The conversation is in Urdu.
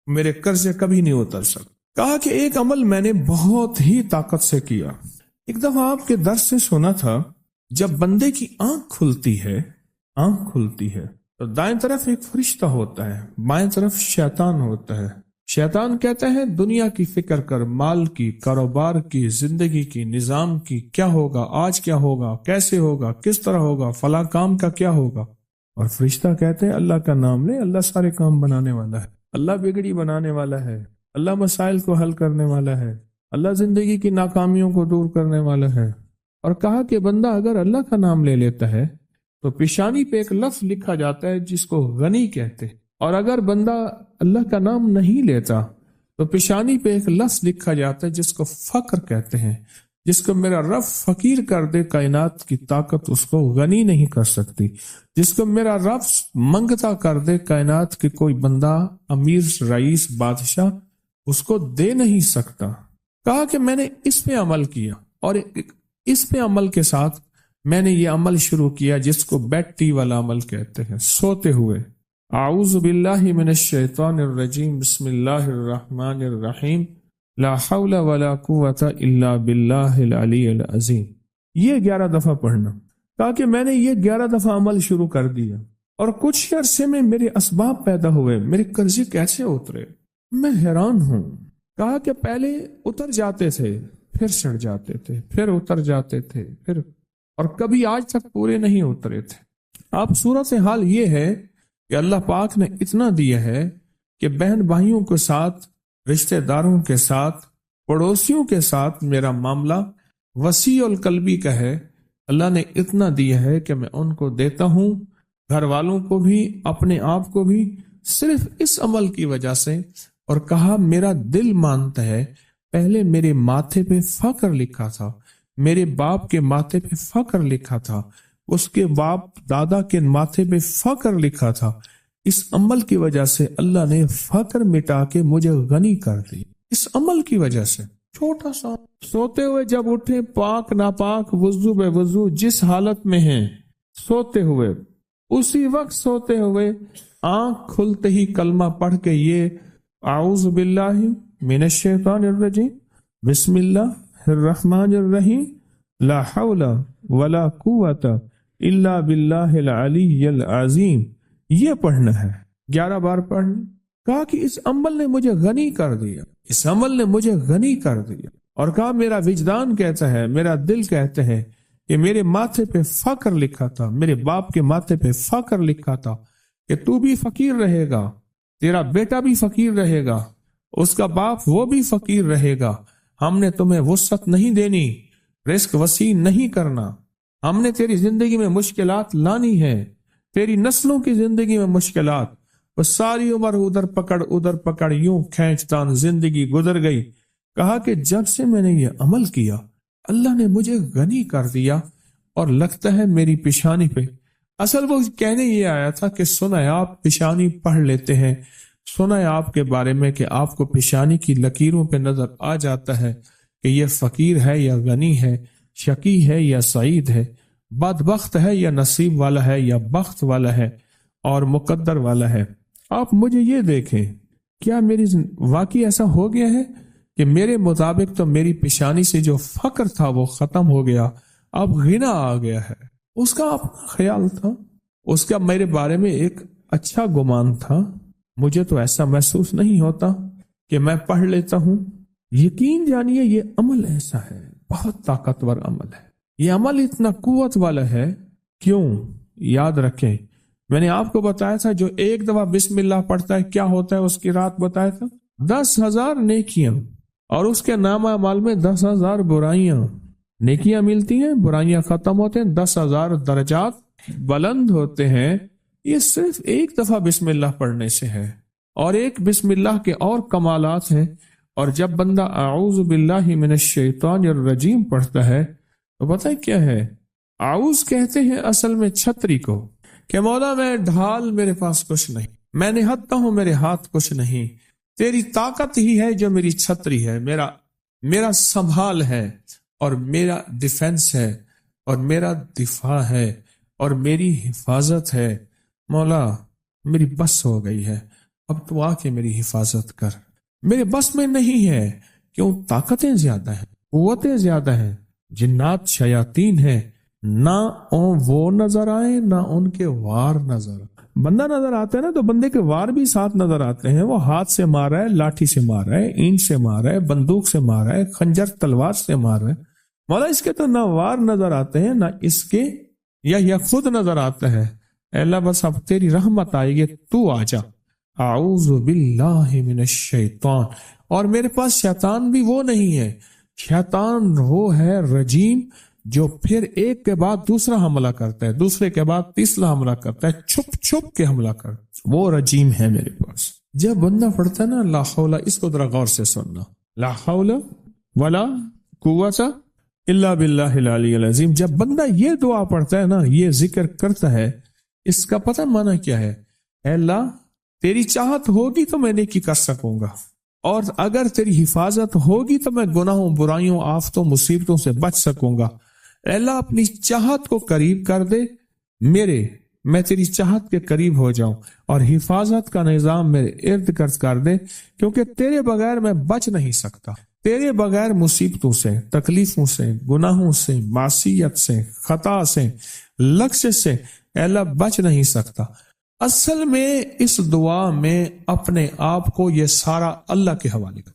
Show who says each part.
Speaker 1: میرے قرضے کبھی نہیں اتر سکتے۔ کہا کہ ایک عمل میں نے بہت ہی طاقت سے کیا۔ ایک دفعہ آپ کے درس سے سنا تھا، جب بندے کی آنکھ کھلتی ہے تو دائیں طرف ایک فرشتہ ہوتا ہے، بائیں طرف شیطان ہوتا ہے۔ شیطان کہتا ہے دنیا کی فکر کر، مال کی، کاروبار کی، زندگی کی، نظام کی، کیا ہوگا آج، کیا ہوگا، کیسے ہوگا، کس طرح ہوگا، فلاں کام کا کیا ہوگا۔ اور فرشتہ کہتے ہیں اللہ کا نام لے، اللہ سارے کام بنانے والا ہے، اللہ بگڑی بنانے والا ہے، اللہ مسائل کو حل کرنے والا ہے، اللہ زندگی کی ناکامیوں کو دور کرنے والا ہے۔ اور کہا کہ بندہ اگر اللہ کا نام لے لیتا ہے تو پیشانی پہ ایک لفظ لکھا جاتا ہے جس کو غنی کہتے ہیں، اور اگر بندہ اللہ کا نام نہیں لیتا تو پیشانی پہ ایک لفظ لکھا جاتا ہے جس کو فقر کہتے ہیں، جس کو میرا رب فقیر کر دے کائنات کی طاقت اس کو غنی نہیں کر سکتی، جس کو میرا رب منگتا کر دے کائنات کی کوئی بندہ، امیر، رئیس، بادشاہ اس کو دے نہیں سکتا۔ کہا کہ میں نے اس پہ عمل کیا، اور اس پہ عمل کے ساتھ میں نے یہ عمل شروع کیا جس کو بیڈ ٹی والا عمل کہتے ہیں، سوتے ہوئے۔ اعوذ باللہ من الشیطان الرجیم، بسم اللہ الرحمن الرحیم، لا حول ولا قوت الا باللہ العلی العظیم۔ یہ 11 دفعہ پڑھنا۔ کہا کہ میں نے یہ 11 دفعہ عمل شروع کر دیا، اور کچھ عرصے میں میرے اسباب پیدا ہوئے، میرے قرضے کیسے اترے، میں حیران ہوں۔ کہا کہ پہلے اتر جاتے تھے، پھر چڑھ جاتے تھے، پھر اتر جاتے تھے، پھر، اور کبھی آج تک پورے نہیں اترے تھے۔ اب صورت حال یہ ہے کہ اللہ پاک نے اتنا دیا ہے کہ بہن بھائیوں کے ساتھ، رشتہ داروں کے ساتھ، پڑوسیوں کے ساتھ میرا معاملہ وسیع القلبی کا ہے۔ اللہ نے اتنا دیا ہے کہ میں ان کو دیتا ہوں، گھر والوں کو بھی، اپنے آپ کو بھی، صرف اس عمل کی وجہ سے۔ اور کہا میرا دل مانتا ہے، پہلے میرے ماتھے پہ فقر لکھا تھا، میرے باپ کے ماتھے پہ فقر لکھا تھا، اس کے باپ دادا کے ماتھے پہ فقر لکھا تھا۔ اس عمل کی وجہ سے اللہ نے فقر مٹا کے مجھے غنی کر دی، اس عمل کی وجہ سے۔ چھوٹا سا سوتے ہوئے جب اٹھے، پاک ناپاک، وضو بے وضو، جس حالت میں ہیں، سوتے ہوئے، اسی وقت سوتے ہوئے آنکھ کھلتے ہی کلمہ پڑھ کے یہ اعوذ باللہ من الشیطان الرجیم، بسم اللہ الرحمن الرحیم، لا حول ولا قوت الا باللہ العلی العظیم، یہ پڑھنا ہے 11 بار پڑھنا۔ کہا کہ اس عمل نے مجھے غنی کر دیا، اس عمل نے مجھے غنی کر دیا۔ اور کہا میرا وجدان کہتا ہے، میرا دل کہتا ہے کہ میرے ماتھے پہ فقر لکھا تھا، میرے باپ کے ماتھے پہ فقر لکھا تھا کہ تو بھی فقیر رہے گا، تیرا بیٹا بھی فقیر رہے گا، اس کا باپ وہ بھی فقیر رہے گا، ہم نے تمہیں وسعت نہیں دینی، رزق وسیع نہیں کرنا، ہم نے تیری زندگی میں مشکلات لانی ہے، تیری نسلوں کی زندگی میں مشکلات، وہ ساری عمر ادھر پکڑ یوں کھینچتان زندگی گزر گئی۔ کہا کہ جب سے میں نے یہ عمل کیا، اللہ نے مجھے غنی کر دیا، اور لگتا ہے میری پیشانی پہ، اصل وہ کہنے یہ آیا تھا کہ سنا ہے آپ پیشانی پڑھ لیتے ہیں، سنا ہے آپ کے بارے میں کہ آپ کو پیشانی کی لکیروں پہ نظر آ جاتا ہے کہ یہ فقیر ہے یا غنی ہے، شقی ہے یا سعید ہے، بدبخت ہے یا نصیب والا ہے یا بخت والا ہے اور مقدر والا ہے۔ آپ مجھے یہ دیکھیں، کیا میری واقعی ایسا ہو گیا ہے کہ میرے مطابق تو میری پیشانی سے جو فقر تھا وہ ختم ہو گیا، اب غنا آ گیا ہے۔ اس کا اپنا خیال تھا، اس کا میرے بارے میں ایک اچھا گمان تھا، مجھے تو ایسا محسوس نہیں ہوتا کہ میں پڑھ لیتا ہوں۔ یقین جانیے یہ عمل ایسا ہے، بہت طاقتور عمل ہے، یہ عمل اتنا قوت والا ہے۔ کیوں؟ یاد رکھیں، میں نے آپ کو بتایا تھا جو ایک دفعہ بسم اللہ پڑھتا ہے کیا ہوتا ہے، اس کی رات بتایا تھا 10,000 نیکیاں، اور اس کے نامہ اعمال میں 10,000 برائیاں، نیکیاں ملتی ہیں، برائیاں ختم ہوتے ہیں، 10,000 درجات بلند ہوتے ہیں۔ یہ صرف ایک دفعہ بسم اللہ پڑھنے سے ہے، اور ایک بسم اللہ کے اور کمالات ہیں۔ اور جب بندہ اعوذ باللہ من الشیطان الرجیم پڑھتا ہے تو پتہ ہے کیا ہے، اعوذ کہتے ہیں اصل میں چھتری کو، کہ مولا میں ڈھال، میرے پاس کچھ نہیں، میں نہتا ہوں، میرے ہاتھ کچھ نہیں، تیری طاقت ہی ہے جو میری چھتری ہے، میرا سنبھال ہے، اور میرا ڈیفنس ہے، اور میرا دفاع ہے، اور میری حفاظت ہے۔ مولا میری بس ہو گئی ہے، اب تو آ کے میری حفاظت کر، میرے بس میں نہیں ہے، کیوں طاقتیں زیادہ ہیں، قوتیں زیادہ ہیں، جنات شیاطین ہیں، نہ وہ نظر آئے نہ ان کے وار نظر آئے۔ بندہ نظر آتا ہے نا تو بندے کے وار بھی ساتھ نظر آتے ہیں، وہ ہاتھ سے مار رہا ہے، لاٹھی سے مار رہا ہے، اینٹ سے مار رہا ہے، بندوق سے مار رہا ہے، خنجر تلوار سے مار رہا ہے، مولا اس کے تو نہ وار نظر آتے ہیں نہ اس کے یا خود نظر آتا ہے۔ اے اللہ بس اب تیری رحمت آئے گی، تو آ جا۔ اعوذ باللہ من الشیطان، اور میرے پاس شیطان بھی وہ نہیں ہے، شیطان وہ ہے رجیم جو پھر ایک کے بعد دوسرا حملہ کرتا ہے، دوسرے کے بعد تیسرا حملہ کرتا ہے، چھپ چھپ کے حملہ کرتا ہے، وہ رجیم ہے میرے پاس۔ جب بندہ پڑھتا ہے نا لا حول، اس کو ذرا غور سے سننا، لا حول ولا قوت الا باللہ العلی العظیم، جب بندہ یہ دعا پڑھتا ہے نا، یہ ذکر کرتا ہے، اس کا پتہ معنی کیا ہے؟ اے اللہ تیری چاہت ہوگی تو میں نیکی کر سکوں گا، اور اگر تیری حفاظت ہوگی تو میں گناہوں، برائیوں، آفتوں، مصیبتوں سے بچ سکوں گا۔ اے اللہ اپنی چاہت کو قریب کر دے میں تیری چاہت کے قریب ہو جاؤں، اور حفاظت کا نظام میرے ارد گرد کر دے، کیونکہ تیرے بغیر میں بچ نہیں سکتا، تیرے بغیر مصیبتوں سے، تکلیفوں سے، گناہوں سے، معصیت سے، خطا سے، لغزش سے اے اللہ بچ نہیں سکتا۔ اصل میں اس دعا میں اپنے آپ کو یہ سارا اللہ کے حوالے کر،